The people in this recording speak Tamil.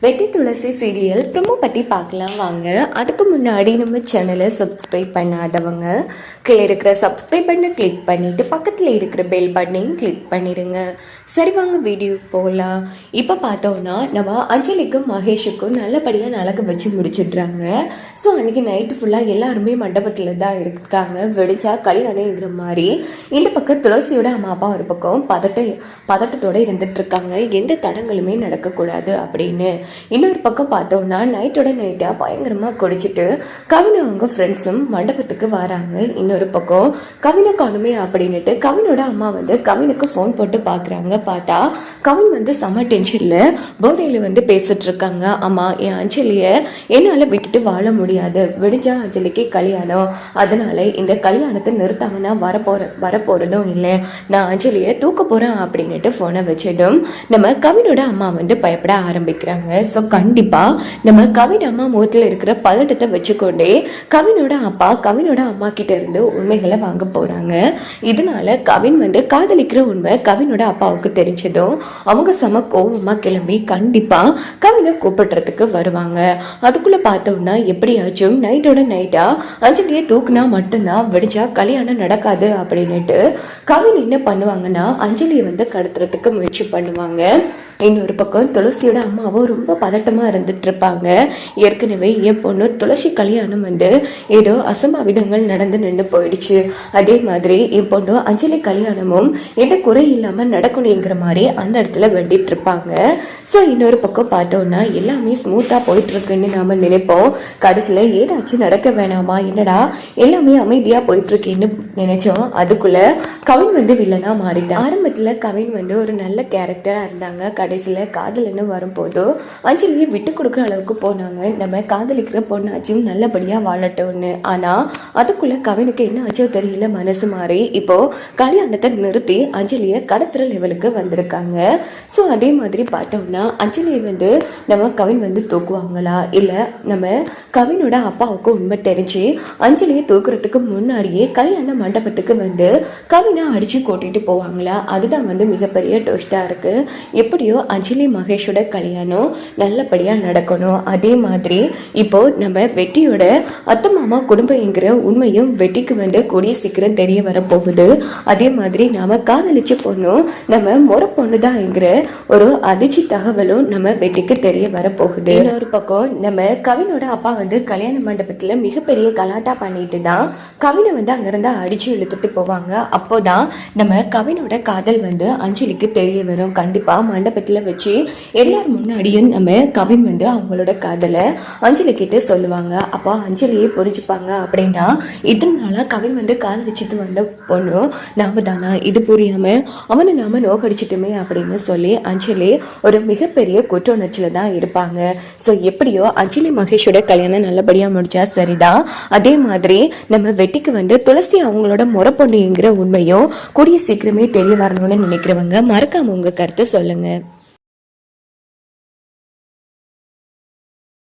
வெட்டி துளசி சீரியல் ப்ரோமோ பற்றி பார்க்கலாம் வாங்க. அதுக்கு முன்னாடி நம்ம சேனலை சப்ஸ்கிரைப் பண்ணாதவங்க கீழே இருக்கிற சப்ஸ்கிரைப் பண்ண கிளிக் பண்ணிவிட்டு பக்கத்தில் இருக்கிற பெல் பட்டனையும் கிளிக் பண்ணிடுங்க. சரி வாங்க வீடியோ போகலாம். இப்போ பார்த்தோன்னா நம்ம அஞ்சலிக்கும் மகேஷுக்கும் நல்லபடியாக நடக்க வச்சு முடிச்சிடுறாங்க. ஸோ அன்றைக்கி நைட்டு ஃபுல்லாக எல்லாருமே மண்டபத்தில் தான் இருக்காங்க. வெடிச்சா கல்யாணங்கிற மாதிரி இந்த பக்கம் துளசியோட அம்மா அப்பா ஒரு பக்கம் பதட்டத்தோடு இருந்துகிட்ருக்காங்க. எந்த தடங்களுமே நடக்கக்கூடாது அப்படின்னு. இன்னொரு பக்கம் பார்த்தோம்னா நைட்டோட நைட்டாக பயங்கரமாக குடிச்சிட்டு கவினை அவங்க ஃப்ரெண்ட்ஸும் மண்டபத்துக்கு வராங்க. இன்னொரு பக்கம் கவினை காணுமே அப்படின்னுட்டு கவினோட அம்மா கவினுக்கு ஃபோன் போட்டு பார்க்குறாங்க. பார்த்தா கவின் செம்ம டென்ஷனில் போதையில் பேசிட்டு இருக்காங்க. அம்மா, என் அஞ்சலியை என்னால் விட்டுட்டு வாழ முடியாது. விடிஞ்சா அஞ்சலிக்கு கல்யாணம், அதனால இந்த கல்யாணத்தை நிறுத்தாம நான் வரப்போறதும் இல்லை. நான் அஞ்சலியை தூக்க போறேன் அப்படின்னுட்டு ஃபோனை வச்சதும் நம்ம கவினோட அம்மா பயப்பட ஆரம்பிக்கிறாங்க. ஸோ கண்டிப்பாக நம்ம கவின் அம்மா முகத்தில் இருக்கிற பதட்டத்தை வச்சுக்கொண்டே கவினோட அப்பா கவினோட அம்மா கிட்ட இருந்து உண்மைகளை வாங்க போகிறாங்க. இதனால கவின் காதலிக்கிற உண்மை கவினோட அப்பாவுக்கு தெரிஞ்சதும் அவங்க செம கோவமாக கிளம்பி கண்டிப்பாக கவினை கூப்பிடுறதுக்கு வருவாங்க. அதுக்குள்ளே பார்த்தோம்னா எப்படியாச்சும் நைட்டோட நைட்டாக அஞ்சலியை தூக்குனா மட்டும்தான் விடிச்சா கல்யாணம் நடக்காது அப்படின்னுட்டு கவின் என்ன பண்ணுவாங்கன்னா அஞ்சலியை கடத்துறதுக்கு முயற்சி பண்ணுவாங்க. இன்னொரு பக்கம் துளசியோட அம்மாவும் ரொம்ப பதட்டமாக இருந்துட்டு இருப்பாங்க. ஏற்கனவே என் பொண்ணு துளசி கல்யாணம் ஏதோ அசம்பாவிதங்கள் நடந்து நின்று போயிடுச்சு. அதே மாதிரி என் பொண்ணு அஞ்சலி கல்யாணமும் எந்த குறை இல்லாமல் நடக்கணுங்கிற மாதிரி அந்த இடத்துல வேண்டிட்டு இருப்பாங்க. ஸோ இன்னொரு பக்கம் பார்த்தோம்னா எல்லாமே ஸ்மூத்தாக போயிட்டு இருக்குன்னு நாம நினைப்போம். கடைசியில் ஏதாச்சும் நடக்க வேணாமா, என்னடா எல்லாமே அமைதியாக போயிட்டு இருக்கேன்னு நினைச்சோம். அதுக்குள்ள கவின் வில்லனா மாறிட்டான். ஆரம்பத்தில் கவின் ஒரு நல்ல கேரக்டராக இருந்தாங்க. கடைசியில் காதல்னு வரும்போது அஞ்சலியை விட்டு கொடுக்குற அளவுக்கு போனாங்க. நம்ம காதலிக்கிற பொண்ணாச்சும் நல்லபடியாக வாழட்டோன்னு. ஆனால் அதுக்குள்ளே கவினுக்கு என்ன ஆச்சோ தெரியல, மனசு மாறி இப்போ கல்யாணத்தை நிறுத்தி அஞ்சலியை கடத்துற லெவலுக்கு வந்திருக்காங்க. ஸோ அதே மாதிரி பார்த்தோம்னா அஞ்சலியை நம்ம கவின் தூக்குவாங்களா, இல்லை நம்ம கவினோட அப்பாவுக்கு உண்மை தெரிஞ்சு அஞ்சலியை தூக்குறதுக்கு முன்னாடியே கல்யாண மண்டபத்துக்கு கவினை அடித்து கூட்டிகிட்டு போவாங்களா, அதுதான் மிகப்பெரிய டோஸ்டாக இருக்குது. எப்படியோ அஞ்சலி மகேஷோட கல்யாணம் நல்லபடியாக நடக்கணும். அதே மாதிரி இப்போ நம்ம வெட்டியோட அத்தை மாமா குடும்பங்கிற உண்மையும் வெட்டிக்கு கூடிய சீக்கிரம் தெரிய வரப்போகுது. அதே மாதிரி நாம காதலிச்ச பொண்ணும் நம்ம முறை பொண்ணுதான்ங்கிற ஒரு அதிர்ச்சி தகவலும் நம்ம வெட்டிக்கு தெரிய வரப்போகுது. இன்னொரு பக்கம் நம்ம கவினோட அப்பா கல்யாண மண்டபத்துல மிகப்பெரிய கலாட்டா பண்ணிட்டு தான் கவினை அங்கிருந்து அடிச்சு இழுத்துட்டு போவாங்க. அப்போதான் நம்ம கவினோட காதல் அஞ்சலிக்கு தெரிய வரும். கண்டிப்பா மண்டபத்துல வச்சு எல்லாரும் முன்னாடியும் நம்ம கவின் அவங்களோட காதலை அஞ்சலி கிட்ட சொல்லுவாங்க. அப்போ அஞ்சலியே புரிஞ்சுப்பாங்க. அப்படின்னா இதனால கவின் காதலிச்சுட்டு வந்த பொண்ணு நாம தானா, இது புரியாம அவனை நாம நோக்கடிச்சிட்டுமே அப்படின்னு சொல்லி அஞ்சலி ஒரு மிகப்பெரிய குற்ற உணர்ச்சியில தான் இருப்பாங்க. ஸோ எப்படியோ அஞ்சலி மகேஷோட கல்யாணம் நல்லபடியா முடிச்சா சரிதான். அதே மாதிரி நம்ம வெட்டிக்கு துளசி அவங்களோட முறை பொண்ணுங்கிற உண்மையும் கூடிய சீக்கிரமே தெரிய வரணும்னு நினைக்கிறவங்க மறக்காம உங்க கருத்தை சொல்லுங்க.